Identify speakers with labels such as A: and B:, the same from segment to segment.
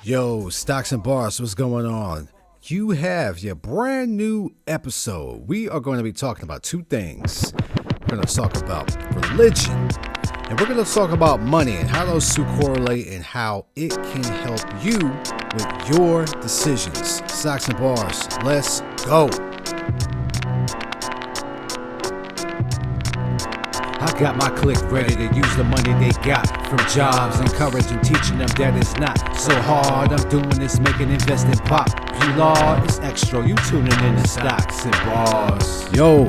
A: Yo, Stocks and Bars, what's going on? You have your brand new episode. We are going to be talking about two things. We're going to talk about religion, and we're going to talk about money and how those two correlate and how it can help you with your decisions. Stocks and Bars, let's go. I got my clique ready to use the money they got from jobs, encouraging, teaching them that it's not so hard. I'm doing this, making investing pop. You law, it's X-tro. You tuning in to Stocks and Bars. Yo,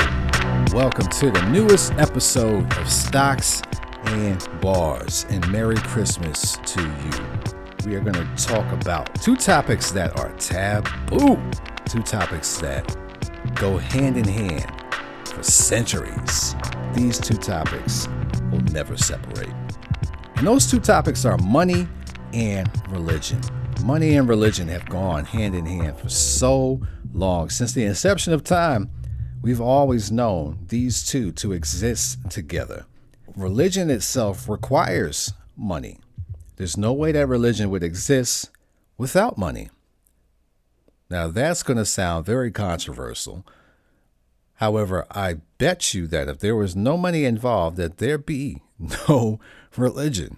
A: welcome to the newest episode of Stocks and Bars, and Merry Christmas to you. We are going to talk about two topics that are taboo, two topics that go hand in hand for centuries. These two topics will never separate. And those two topics are money and religion. Money and religion have gone hand in hand for so long. Since the inception of time, we've always known these two to exist together. Religion itself requires money. There's no way that religion would exist without money. Now, that's going to sound very controversial. However, I bet you that if there was no money involved, that there'd be no religion.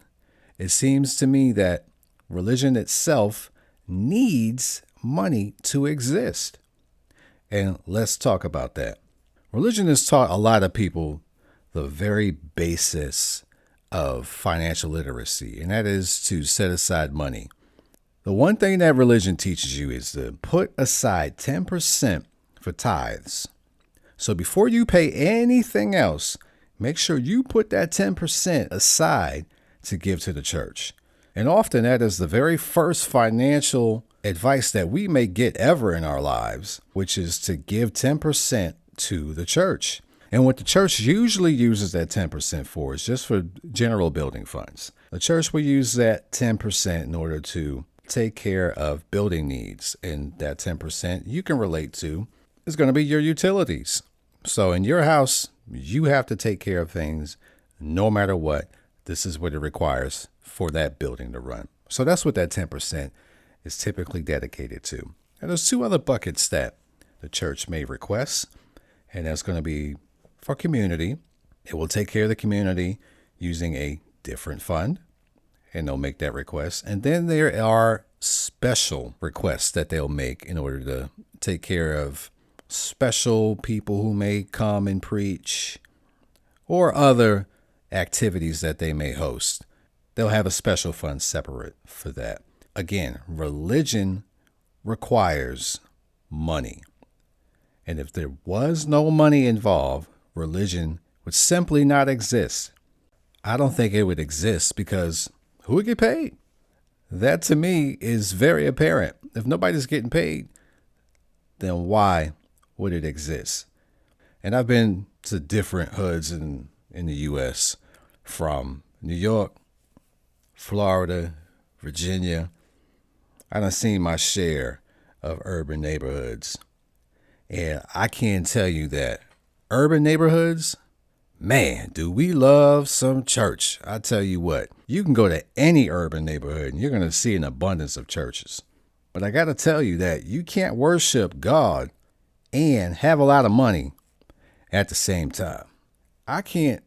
A: It seems to me that religion itself needs money to exist. And let's talk about that. Religion has taught a lot of people the very basis of financial literacy, and that is to set aside money. The one thing that religion teaches you is to put aside 10% for tithes. So before you pay anything else, make sure you put that 10% aside to give to the church. And often that is the very first financial advice that we may get ever in our lives, which is to give 10% to the church. And what the church usually uses that 10% for is just for general building funds. The church will use that 10% in order to take care of building needs. And that 10% you can relate to is going to be your utilities. So in your house, you have to take care of things no matter what. This is what it requires for that building to run. So that's what that 10% is typically dedicated to. And there's two other buckets that the church may request, and that's going to be for community. It will take care of the community using a different fund, and they'll make that request. And then there are special requests that they'll make in order to take care of special people who may come and preach or other activities that they may host. They'll have a special fund separate for that. Again, religion requires money. And if there was no money involved, religion would simply not exist. I don't think it would exist because who would get paid? That to me is very apparent. If nobody's getting paid, then why would it exist? And I've been to different hoods in the U.S. from New York, Florida, Virginia. I done seen my share of urban neighborhoods. And I can tell you that urban neighborhoods, man, do we love some church. I tell you what, you can go to any urban neighborhood and you're going to see an abundance of churches. But I got to tell you that you can't worship God and have a lot of money at the same time. I can't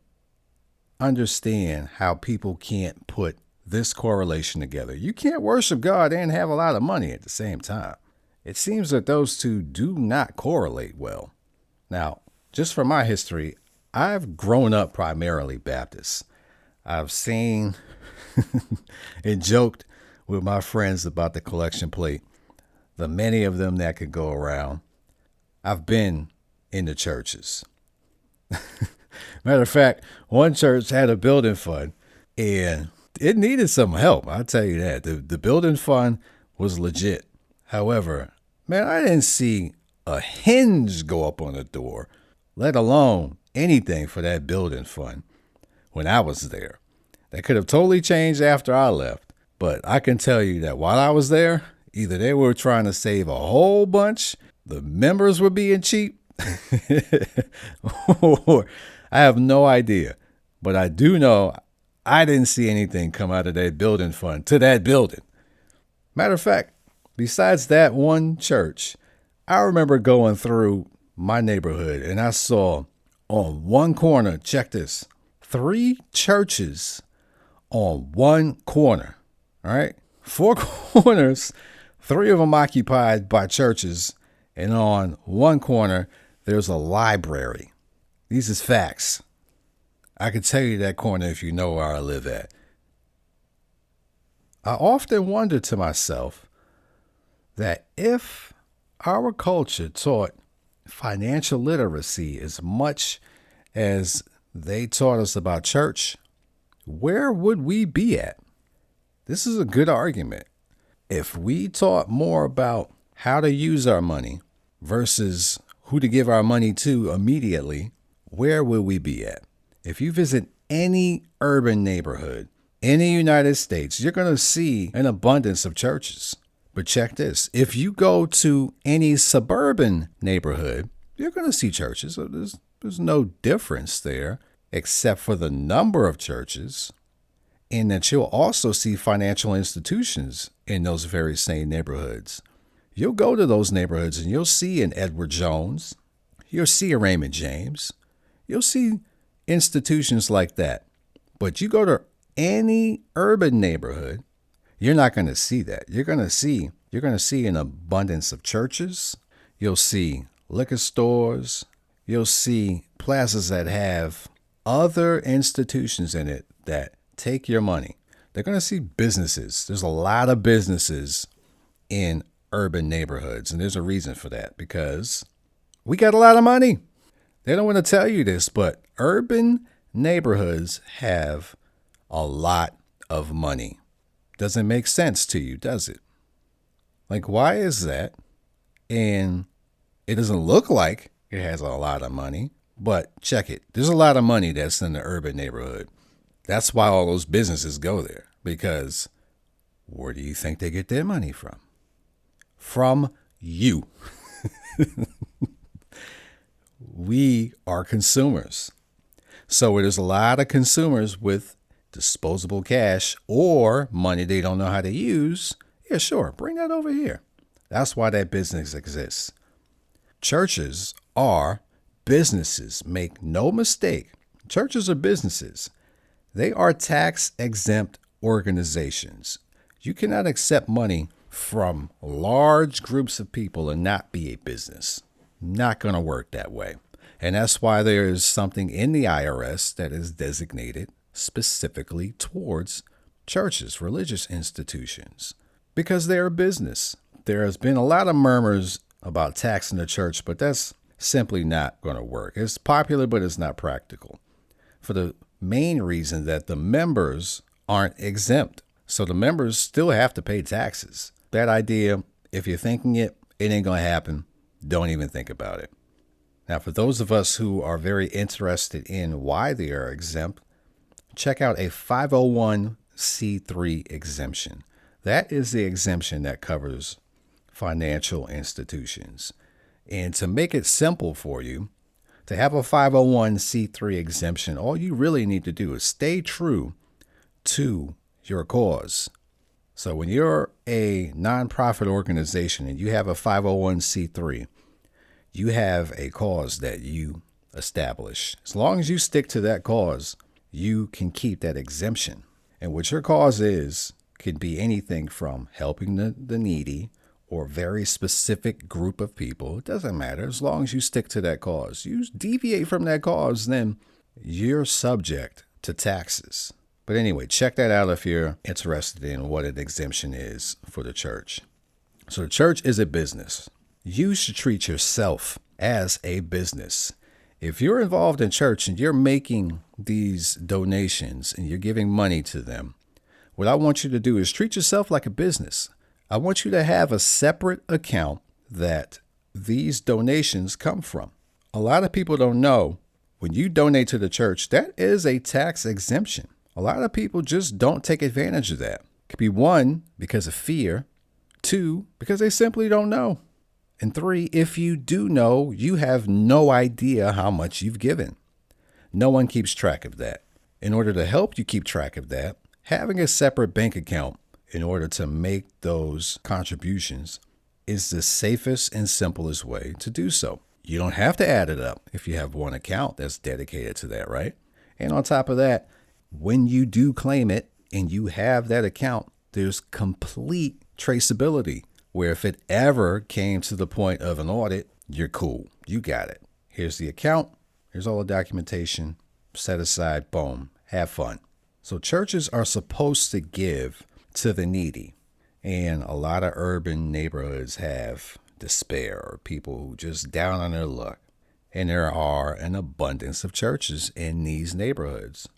A: understand how people can't put this correlation together. You can't worship God and have a lot of money at the same time. It seems that those two do not correlate well. Now, just from my history, I've grown up primarily Baptist. I've seen and joked with my friends about the collection plate, the many of them that could go around. I've been in the churches. Matter of fact, one church had a building fund and it needed some help. I'll tell you that. The building fund was legit. However, man, I didn't see a hinge go up on the door, let alone anything for that building fund when I was there. That could have totally changed after I left. But I can tell you that while I was there, either they were trying to save a whole bunch, the members were being cheap, or I have no idea. But I do know I didn't see anything come out of that building fund to that building. Matter of fact, besides that one church, I remember going through my neighborhood and I saw on one corner, check this, 3 churches on one corner. All right. 4 corners, 3 of them occupied by churches. And on one corner, there's a library. These is facts. I can tell you that corner if you know where I live at. I often wonder to myself that if our culture taught financial literacy as much as they taught us about church, where would we be at? This is a good argument. If we taught more about how to use our money versus who to give our money to immediately, where will we be at? If you visit any urban neighborhood in the United States, you're going to see an abundance of churches. But check this. If you go to any suburban neighborhood, you're going to see churches. So there's no difference there except for the number of churches, and that you'll also see financial institutions in those very same neighborhoods. You'll go to those neighborhoods and you'll see an Edward Jones. You'll see a Raymond James. You'll see institutions like that. But you go to any urban neighborhood, you're not going to see that. You're going to see an abundance of churches. You'll see liquor stores. You'll see plazas that have other institutions in it that take your money. They're going to see businesses. There's a lot of businesses in urban neighborhoods, and there's a reason for that, because we got a lot of money. They don't want to tell you this, but urban neighborhoods have a lot of money. Doesn't make sense to you, does it? Like, why is that? And it doesn't look like it has a lot of money, but check it. There's a lot of money that's in the urban neighborhood. That's why all those businesses go there, because where do you think they get their money from? From you. We are consumers. So there's a lot of consumers with disposable cash or money they don't know how to use. Yeah, sure. Bring that over here. That's why that business exists. Churches are businesses. Make no mistake. Churches are businesses. They are tax exempt organizations. You cannot accept money from large groups of people and not be a business. Not going to work that way. And that's why there is something in the IRS that is designated specifically towards churches, religious institutions, because they're a business. There has been a lot of murmurs about taxing the church, but that's simply not going to work. It's popular, but it's not practical, for the main reason that the members aren't exempt. So the members still have to pay taxes. That idea, if you're thinking it ain't going to happen. Don't even think about it. Now, for those of us who are very interested in why they are exempt, check out a 501c3 exemption. That is the exemption that covers financial institutions. And to make it simple for you, to have a 501c3 exemption, all you really need to do is stay true to your cause. So when you're a nonprofit organization and you have a 501c3, you have a cause that you establish. As long as you stick to that cause, you can keep that exemption. And what your cause is could be anything from helping the needy or a very specific group of people. It doesn't matter. As long as you stick to that cause. You deviate from that cause, then you're subject to taxes. But anyway, check that out if you're interested in what an exemption is for the church. So the church is a business. You should treat yourself as a business. If you're involved in church and you're making these donations and you're giving money to them, what I want you to do is treat yourself like a business. I want you to have a separate account that these donations come from. A lot of people don't know when you donate to the church, that is a tax exemption. A lot of people just don't take advantage of that. It could be 1, because of fear. 2, because they simply don't know. And 3, if you do know, you have no idea how much you've given. No one keeps track of that. In order to help you keep track of that, having a separate bank account in order to make those contributions is the safest and simplest way to do so. You don't have to add it up if you have one account that's dedicated to that, right? And on top of that, when you do claim it and you have that account, there's complete traceability where if it ever came to the point of an audit, you're cool. You got it. Here's the account. Here's all the documentation. Set aside. Boom. Have fun. So churches are supposed to give to the needy. And a lot of urban neighborhoods have despair or people who just down on their luck. And there are an abundance of churches in these neighborhoods.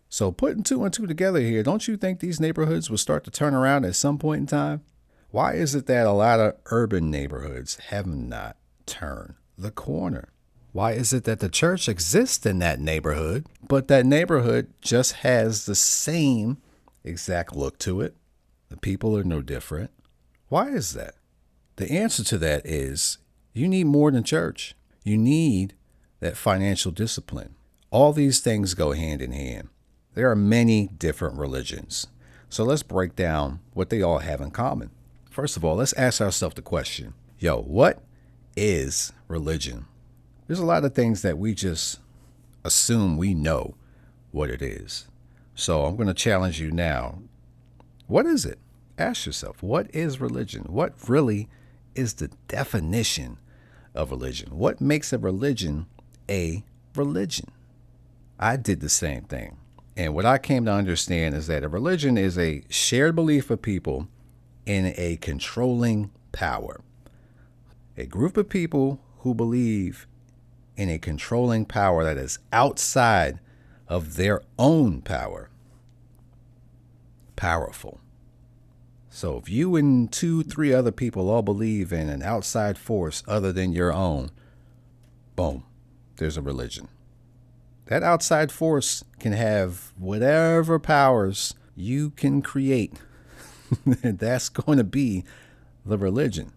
A: So putting two and two together here, don't you think these neighborhoods will start to turn around at some point in time? Why is it that a lot of urban neighborhoods have not turned the corner? Why is it that the church exists in that neighborhood, but that neighborhood just has the same exact look to it? The people are no different. Why is that? The answer to that is you need more than church. You need that financial discipline. All these things go hand in hand. There are many different religions. So let's break down what they all have in common. First of all, let's ask ourselves the question, what is religion? There's a lot of things that we just assume we know what it is. So I'm going to challenge you now. What is it? Ask yourself, what is religion? What really is the definition of religion? What makes a religion a religion? I did the same thing. And what I came to understand is that a religion is a shared belief of people in a controlling power. A group of people who believe in a controlling power that is outside of their own power. Powerful. So if you and 2-3 other people all believe in an outside force other than your own, boom, there's a religion. That outside force can have whatever powers you can create. That's going to be the religion.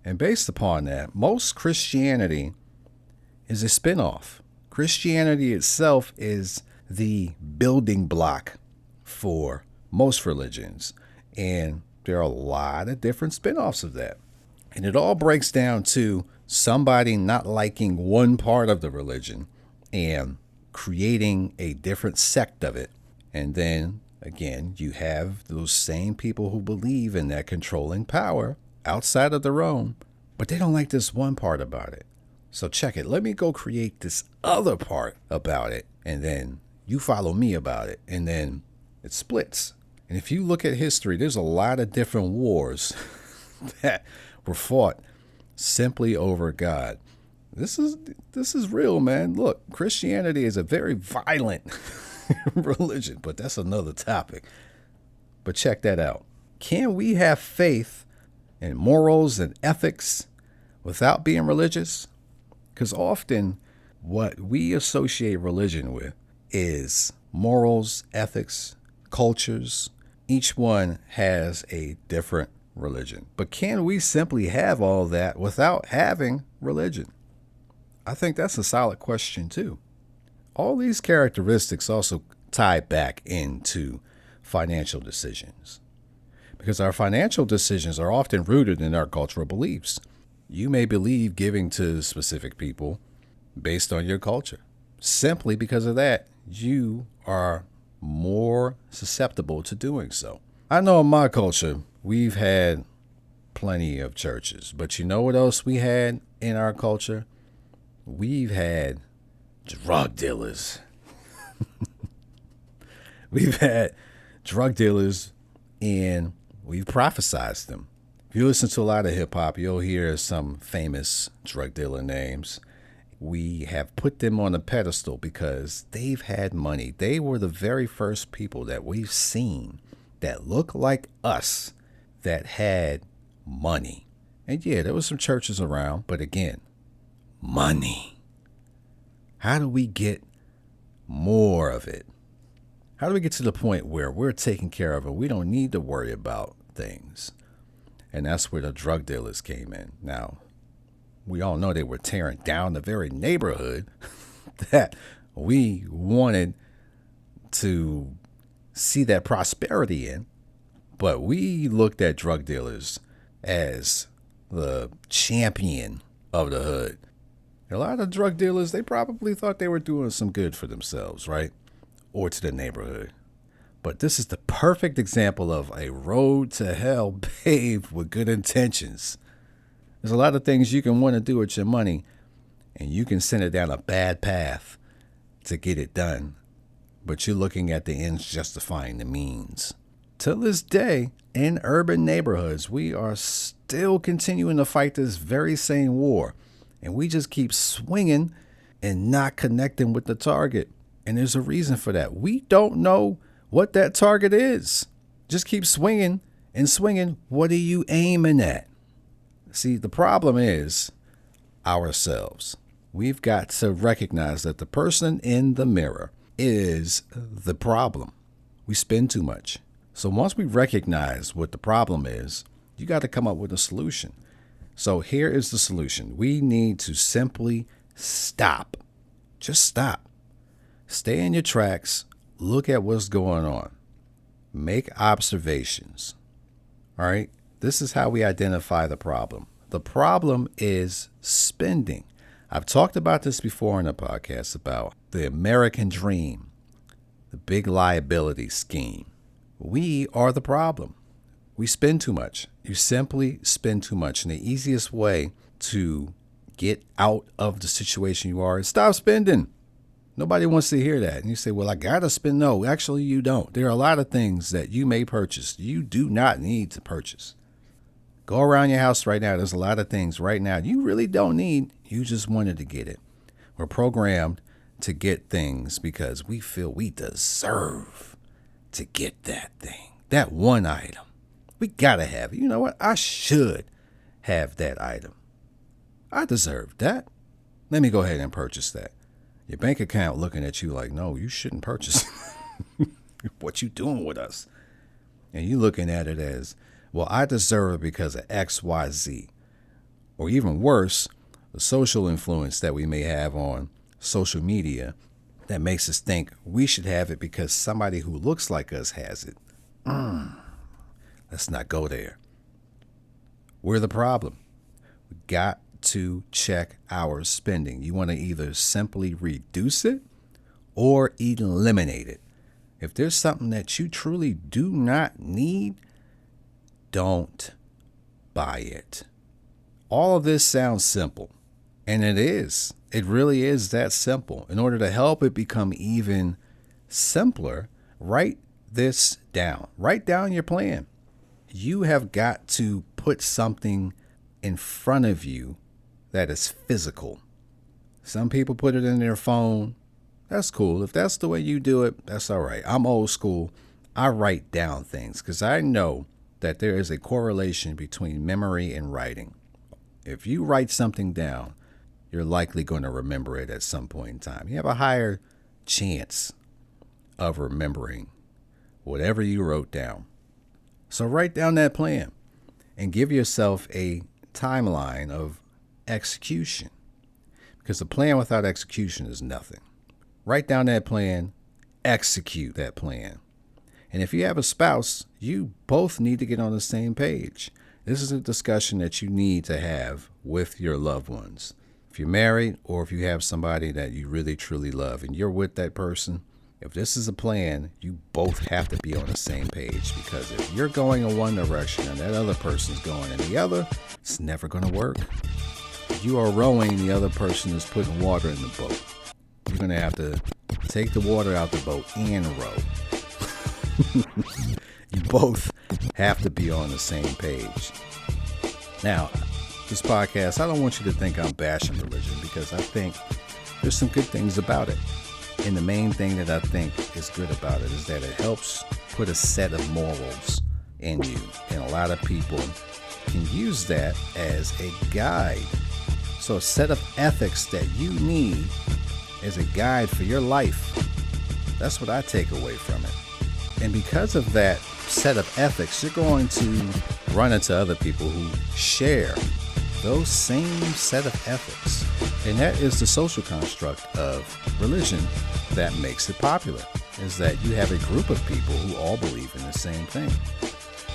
A: And based upon that, most Christianity is a spinoff. Christianity itself is the building block for most religions. And there are a lot of different spinoffs of that. And it all breaks down to somebody not liking one part of the religion and creating a different sect of it. And then again, you have those same people who believe in that controlling power outside of their own, but they don't like this one part about it. So check it. Let me go create this other part about it. And then you follow me about it. And then it splits. And if you look at history, there's a lot of different wars that were fought simply over God. This is real, man. Look, Christianity is a very violent religion, but that's another topic. But check that out. Can we have faith in morals and ethics without being religious? Because often what we associate religion with is morals, ethics, cultures. Each one has a different religion. But can we simply have all that without having religion? I think that's a solid question too. All these characteristics also tie back into financial decisions, because our financial decisions are often rooted in our cultural beliefs. You may believe giving to specific people based on your culture. Simply because of that, you are more susceptible to doing so. I know in my culture, we've had plenty of churches, but you know what else we had in our culture? We've had drug dealers. We've had drug dealers and we've prophesized them. If you listen to a lot of hip hop, you'll hear some famous drug dealer names. We have put them on a pedestal because they've had money. They were the very first people that we've seen that look like us that had money. And yeah, there was some churches around, but again, money. How do we get more of it? How do we get to the point where we're taking care of it? We don't need to worry about things. And that's where the drug dealers came in. Now, we all know they were tearing down the very neighborhood that we wanted
B: to see that prosperity in, but we looked at drug dealers as the champion of the hood. A lot of drug dealers, they probably thought they were doing some good for themselves, right? Or to the neighborhood. But this is the perfect example of a road to hell paved with good intentions. There's a lot of things you can want to do with your money, and you can send it down a bad path to get it done. But you're looking at the ends justifying the means. Till this day, in urban neighborhoods, we are still continuing to fight this very same war. And we just keep swinging and not connecting with the target. And there's a reason for that. We don't know what that target is. Just keep swinging and swinging. What are you aiming at? See, the problem is ourselves. We've got to recognize that the person in the mirror is the problem. We spend too much. So once we recognize what the problem is, you got to come up with a solution. So here is the solution. We need to simply stop. Just stop. Stay in your tracks. Look at what's going on. Make observations. All right. This is how we identify the problem. The problem is spending. I've talked about this before in a podcast about the American dream, the big liability scheme. We are the problem. We spend too much. You simply spend too much. And the easiest way to get out of the situation you are is stop spending. Nobody wants to hear that. And you say, well, I got to spend. No, actually, you don't. There are a lot of things that you may purchase. You do not need to purchase. Go around your house right now. There's a lot of things right now you really don't need. You just wanted to get it. We're programmed to get things because we feel we deserve to get that thing, that one item. We got to have it. You know what? I should have that item. I deserve that. Let me go ahead and purchase that. Your bank account looking at you like, no, you shouldn't purchase. What you doing with us? And you looking at it as, well, I deserve it because of X, Y, Z. Or even worse, the social influence that we may have on social media that makes us think we should have it because somebody who looks like us has it. Let's not go there. We're the problem. We got to check our spending. You want to either simply reduce it or eliminate it. If there's something that you truly do not need, don't buy it. All of this sounds simple, and it is. It really is that simple. In order to help it become even simpler, write this down. Write down your plan. You have got to put something in front of you that is physical. Some people put it in their phone. That's cool. If that's the way you do it, that's all right. I'm old school. I write down things because I know that there is a correlation between memory and writing. If you write something down, you're likely going to remember it at some point in time. You have a higher chance of remembering whatever you wrote down. So write down that plan and give yourself a timeline of execution, because a plan without execution is nothing. Write down that plan, execute that plan. And if you have a spouse, you both need to get on the same page. This is a discussion that you need to have with your loved ones. If you're married or if you have somebody that you really, truly love and you're with that person, if this is a plan, you both have to be on the same page, because if you're going in one direction and that other person's going in the other, it's never going to work. If you are rowing, the other person is putting water in the boat. You're going to have to take the water out the boat and row. You both have to be on the same page. Now, this podcast, I don't want you to think I'm bashing religion, because I think there's some good things about it. And the main thing that I think is good about it is that it helps put a set of morals in you. And a lot of people can use that as a guide. So a set of ethics that you need as a guide for your life. That's what I take away from it. And because of that set of ethics, you're going to run into other people who share those same set of ethics. And that is the social construct of religion that makes it popular. is that you have a group of people who all believe in the same thing.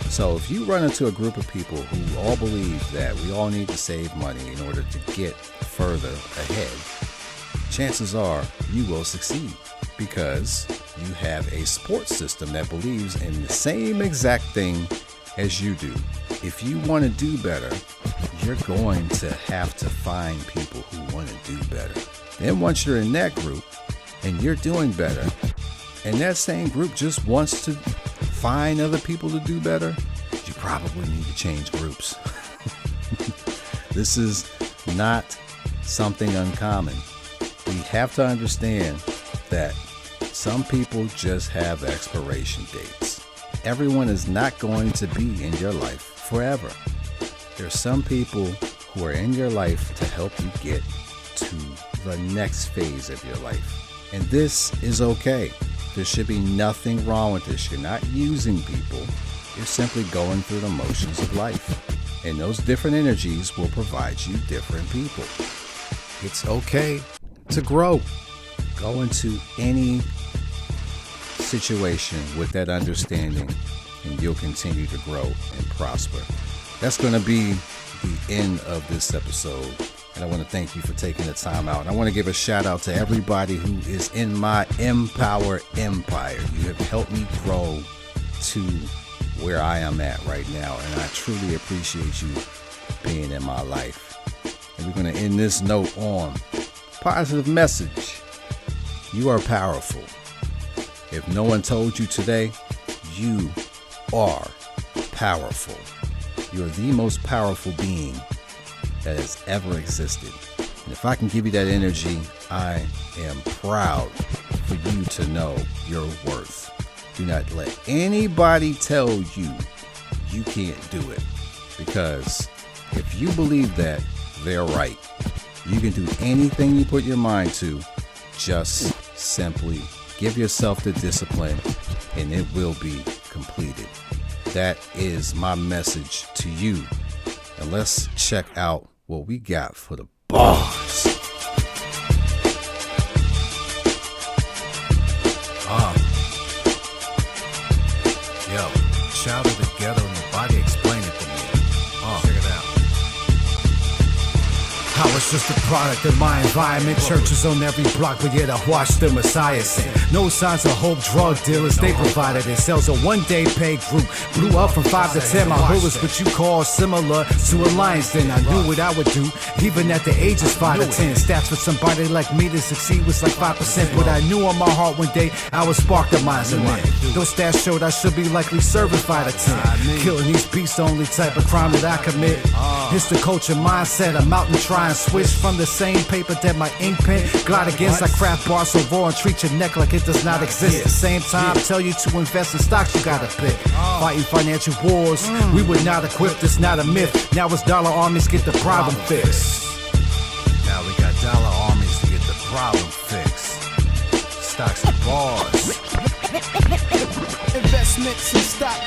B: So if you run into a group of people who all believe that we all need to save money in order to get further ahead, chances are you will succeed because you have a sports system that believes in the same exact thing as you do. If you want to do better, you're going to have to find people who want to do better. Then once you're in that group and you're doing better, and that same group just wants to find other people to do better, you probably need to change groups. This is not something uncommon. We have to understand that some people just have expiration dates. Everyone is not going to be in your life forever. There's some people who are in your life to help you get to the next phase of your life. And this is okay. There should be nothing wrong with this. You're not using people. You're simply going through the motions of life. And those different energies will provide you different people. It's okay to grow. Go into any situation with that understanding, and you'll continue to grow and prosper. That's going to be the end of this episode. And I want to thank you for taking the time out. And I want to give a shout out to everybody who is in my Empower Empire. You have helped me grow to where I am at right now. And I truly appreciate you being in my life. And we're going to end this note on positive message. You are powerful. If no one told you today, you are powerful. You're the most powerful being that has ever existed. And if I can give you that energy, I am proud for you to know your worth. Do not let anybody tell you you can't do it, because if you believe that, they're right. You can do anything you put your mind to. Just simply give yourself the discipline and it will be completed. That is my message to you. And let's check out what we got for the bars. Yo, shout out the ghetto, nobody explain it to me. Check it out.
A: I was just a product of my environment. Churches on every block, but yet I watched the Messiah sing. No signs of hope, drug dealers, they provided it. Sells a one-day pay group. Blew up from 5 to 10. My hood was what you call similar to a lion's den. I knew what I would do, even at the ages 5 to 10. Stats for somebody like me to succeed was like 5%. But I knew on my heart one day I would spark the minds of men. Those stats showed I should be likely serving 5 to 10. Killing these beasts, the only type of crime that I commit. It's the culture mindset. I'm out and try and switch from the same paper that my ink pen glide against. Like craft bars so raw and treat your neck like it does not exist. At the same time, tell you to invest in stocks you gotta pick. Fighting financial wars, we were not equipped, it's not a myth. Now it's dollar armies get the problem fixed.
B: Now we got dollar armies to get the problem fixed. Stocks and bars.
C: Investments in stock